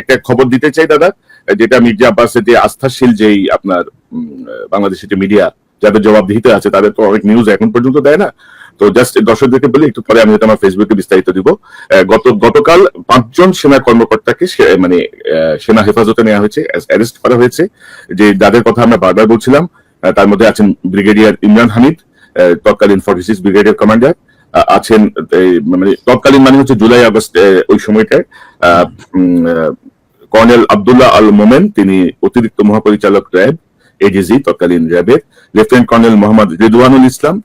একটা খবর দিতে চাই দাদা, যেটা মির্জা আব্বাসের যে আস্থাশীল যেই আপনার বাংলাদেশের যে মিডিয়া যাদের জবাবদিহিতে আছে, তাদের তো অনেক নিউজ এখন পর্যন্ত দেয় না। তো জাস্ট দর্শকদেরকে বলি, একটু পরে আমি আমার ফেসবুকে বিস্তারিত দিব। গতকাল 5 জন সেনা কর্মকর্তাকে মানে সেনা হেফাজতে নেওয়া হয়েছে, অ্যারেস্ট করা হয়েছে। যে যাদের কথা আমরা বারবার বলছিলাম, তার মধ্যে আছেন ব্রিগেডিয়ার ইমরান হামিদ, তৎকালীন 46 ব্রিগেডিয়ার কমান্ডার, আছেন মানে তৎকালীন মানে হচ্ছে জুলাই আগস্ট ওই সময়টায় কর্নেল আব্দুল্লাহ আল মোমেন, তিনি অতিরিক্ত মহাপরিচালক র্যাব, এডিজি তৎকালীন র্যাবের। লেফটেন্যান্ট কর্নেল মোহাম্মদ রেদওয়ানুল ইসলাম,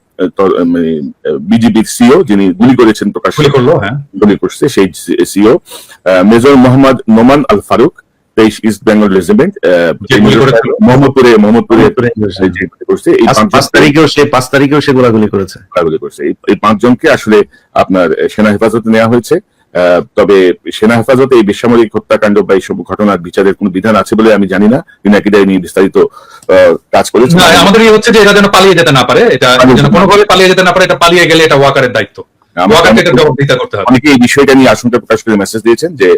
বিজিবির সিও, যিনি গুলি করেছেন, প্রকাশ গুলি করছে সেই CO. Major Mohammad Noman Al Faruk, 23 east Bengal regiment, মোহাম্মদপুরে করছে। এই 5 তারিখেও সে গোলাগুলি করেছে। এই 5 জনকে আসলে আপনার সেনা হেফাজতে নেওয়া হয়েছে। তবে সেনা হেফাজতে এই বেসামরিক হত্যাকাণ্ড বা এইসব ঘটনার বিচারের কোন বিধান আছে বলে আমি জানি না। বিনাকিদা নিয়ে বিস্তারিত কাজ করেছে। আমাদের হচ্ছে যে এরা যেন পালিয়ে যেতে না পারে, এটা যেন কোনোভাবে পালিয়ে যেতে না পারে। এটা পালিয়ে গেলে এটা ওয়াকারের দায়িত্ব, অনেকে এই বিষয়টা নিয়ে আশঙ্কা প্রকাশ করে মেসেজ দিয়েছেন যে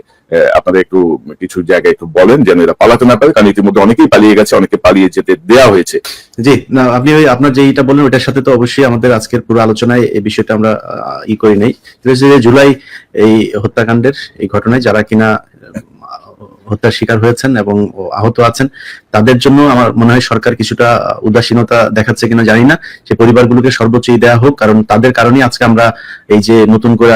আপনারা একটু কিছু জায়গায় একটু বলেন যেন এরা পালাতে না পারে, কারণ ইতিমধ্যে অনেকেই পালিয়ে গেছে, অনেকে পালিয়ে যেতে দেওয়া হয়েছে। জি না, আপনি ওই আপনার যেটা বললেন ওটার সাথে তো অবশ্যই আমাদের আজকের পুরো আলোচনায় এই বিষয়টা আমরা করি নাই। জুলাই এই হত্যাকাণ্ডের এই ঘটনায় যারা কিনা হত্যার শিকার হয়েছেন এবং আহত আছেন, তাদের জন্য আমার মনে হয় সরকার কিছুটা উদাসীনতা দেখাচ্ছে কিনা জানি না। সে পরিবারগুলোকে সর্বোচ্চই দেওয়া হোক, কারণ তাদের কারণেই আজকে আমরা এই যে নতুন করে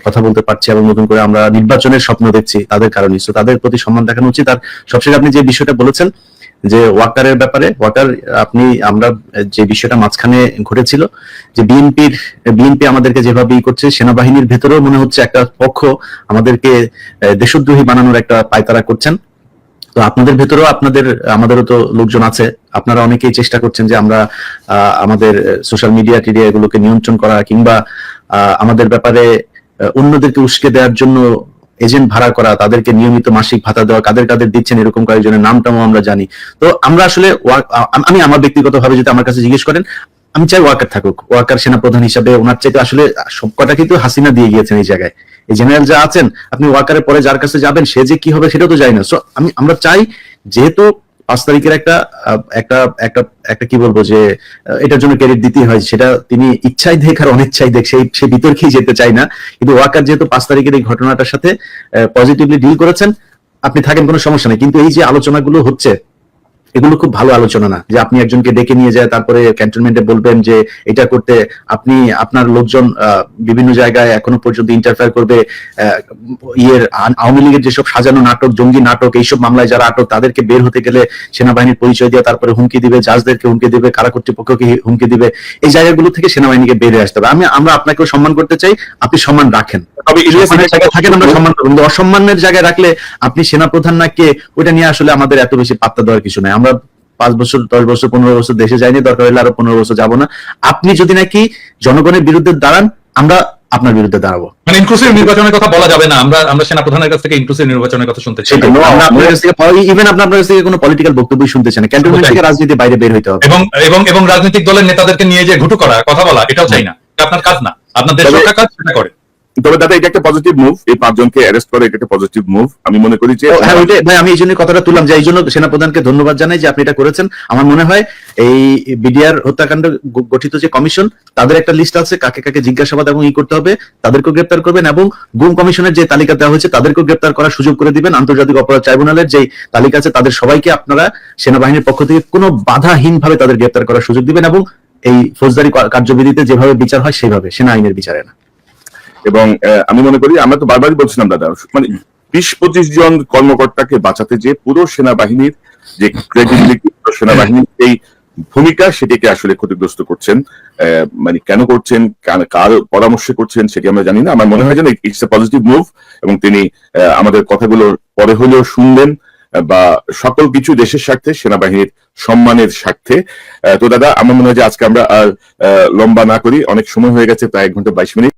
কথা বলতে পারছি এবং নতুন করে আমরা নির্বাচনের স্বপ্ন দেখছি, তাদের কারণেই। তো তাদের প্রতি সম্মান দেখানো উচিত। আর সবশেষে আপনি যে বিষয়টা বলেছেন যে ওয়াকারের ব্যাপারে, আমরা যে বিষয়টা মাঝখানে ঘটেছিল যে বিএনপি আমাদেরকে যেভাবে করছে, সেনাবাহিনীর ভেতরেও মনে হচ্ছে একটা পক্ষ আমাদেরকে দেশদ্রোহী বানানোর একটা পায়তারা করছেন। তো আপনাদের ভেতরেও আমাদেরও তো লোকজন আছে, আপনারা অনেকেই চেষ্টা করছেন যে আমরা আমাদের সোশ্যাল মিডিয়া এগুলোকে নিয়ন্ত্রণ করা কিংবা আমাদের ব্যাপারে অন্যদেরকে উস্কে দেওয়ার জন্য এজেন্ট ভাড়া করা, তাদেরকে নিয়মিত মাসিক ভাতা দেওয়া, কাদের দিচ্ছেন এরকম কয়েকজনের নামটাও আমরা জানি। তো আমরা আসলে আমি আমার ব্যক্তিগতভাবে যদি আমার কাছে জিজ্ঞেস করেন, আমি চাই ওয়াকার থাকুক। ওয়াকার সেনাপ্রধান হিসাবে ওনার চাইতে আসলে সবকটা কিন্তু হাসিনা দিয়ে গিয়েছেন এই জায়গায়। এই জেনারেল যা আছেন, আপনি ওয়াকারের পরে যার কাছে যাবেন সে যে কি হবে সেটাও তো জানি না। সো আমরা চাই, যেহেতু 5 তারিখের একটা কি বলবো যে এটার জন্য ক্রেডিট দিতে হয়, সেটা তিনি ইচ্ছাই দেখ আর অনিচ্ছাই দেখ, সে বিতর্কেই যেতে চাই না। কিন্তু ওয়াকার যেহেতু 5 তারিখের এই ঘটনাটার সাথে পজিটিভলি ডিল করেছেন, আপনি থাকেন, কোনো সমস্যা নেই। কিন্তু এই যে আলোচনাগুলো হচ্ছে, এগুলো খুব ভালো আলোচনা না যে আপনি একজনকে ডেকে নিয়ে যায় তারপরে ক্যান্টনমেন্টে বলবেন যে এটা করতে, আপনি আপনার লোকজন বিভিন্ন জায়গায় এখনো পর্যন্ত ইন্টারফেয়ার করবে। আওয়ামী লীগের যেসব সাজানো নাটক, জঙ্গি নাটক, এইসব মামলায় যারা আটক, তাদেরকে বের হতে গেলে সেনাবাহিনীর পরিচয় দিয়ে তারপরে হুমকি দিবে, জাজদেরকে হুমকি দিবে, কারা কর্তৃপক্ষকে হুমকি দিবে। এই জায়গাগুলো থেকে সেনাবাহিনীকে বেরিয়ে আসতে হবে। আমরা আপনাকেও সম্মান করতে চাই, আপনি সম্মান রাখেন, তবে থাকেন আমরা সম্মান করবো। কিন্তু অসম্মানের জায়গায় রাখলে আপনি সেনাপ্রধান না কে, ওইটা নিয়ে আসলে আমাদের এত বেশি পাত্তা দেওয়ার কিছু নাই। আমরা 5 বছর 10 বছর 15 বছর দেশে যাইনি, দরকার হলে আরো 15 বছর যাবো না। আপনি যদি নাকি জনগণের বিরুদ্ধে দাঁড়ান, আমরা আপনার বিরুদ্ধে দাঁড়াবো। মানে ইনক্লুসিভ নির্বাচনের কথা বলা যাবে না। আমরা সেনাপ্রধানের কাছ থেকে ইনক্লুসিভ নির্বাচনের কথা শুনতে চাই। আপনার কাছ থেকে কোনো পলিটিক্যাল বক্তব্য শুনতে চাই না। ক্যান্টনমেন্ট থেকে রাজনীতির বাইরে বের হইতে হবে এবং রাজনৈতিক দলের নেতাদেরকে নিয়ে যে ঘুটু করা, কথা বলা, এটাও চাই না। আপনার কাজ না, আপনার দেশ রক্ষার কাজ, সেটা করে। তবে দাদা এটা একটা পজিটিভ মুভ, এই 5 জনকে অ্যারেস্ট করে এটা একটা পজিটিভ মুভ আমি মনে করি। যে হ্যাঁ, ওইটাই ভাই, আমি এই জন্য কথাটা তুললাম যে এই জন্য সেনাপ্রধানকে ধন্যবাদ জানাই যে আপনি এটা করেছেন। আমার মনে হয় এই বিডিআর হত্যাকাণ্ড গঠিত যে কমিশন, তাদের একটা লিস্ট আছে কাকে কাকে জিজ্ঞাসাবাদ এবং করতে হবে, তাদেরকেও গ্রেপ্তার করবেন, এবং গুম কমিশনের যে তালিকা দেওয়া হয়েছে তাদেরকেও গ্রেপ্তার করার সুযোগ করে দিবেন। আন্তর্জাতিক অপরাধ ট্রাইব্যুনালের যে তালিকা আছে তাদের সবাইকে আপনারা সেনাবাহিনীর পক্ষ থেকে কোনো বাধাহীন ভাবে তাদের গ্রেপ্তার করার সুযোগ দিবেন, এবং এই ফৌজদারি কার্যবিধিতে যেভাবে বিচার হয় সেভাবে, সেনা আইনের বিচারে না। এবং আমি মনে করি, আমরা তো বারবারই বলছিলাম দাদা, মানে 20-25 জন কর্মকর্তাকে বাঁচাতে যে পুরো সেনাবাহিনীর যে ক্রেডিবিলিটি, সেনাবাহিনীর এই ভূমিকা, সেটিকে আসলে ক্ষতিগ্রস্ত করছেন। মানে কেন করছেন, কার পরামর্শে করছেন সেটি আমরা জানি না। আমার মনে হয় যে ইটস এ পজিটিভ মুভ, এবং তিনি আমাদের কথাগুলো পরে হলেও শুনবেন, বা সকল কিছু দেশের স্বার্থে, সেনাবাহিনীর সম্মানের স্বার্থে। তো দাদা, আমার মনে হয় যে আজকে আমরা আর লম্বা না করি, অনেক সময় হয়ে গেছে, প্রায় 1 ঘন্টা 22 মিনিট।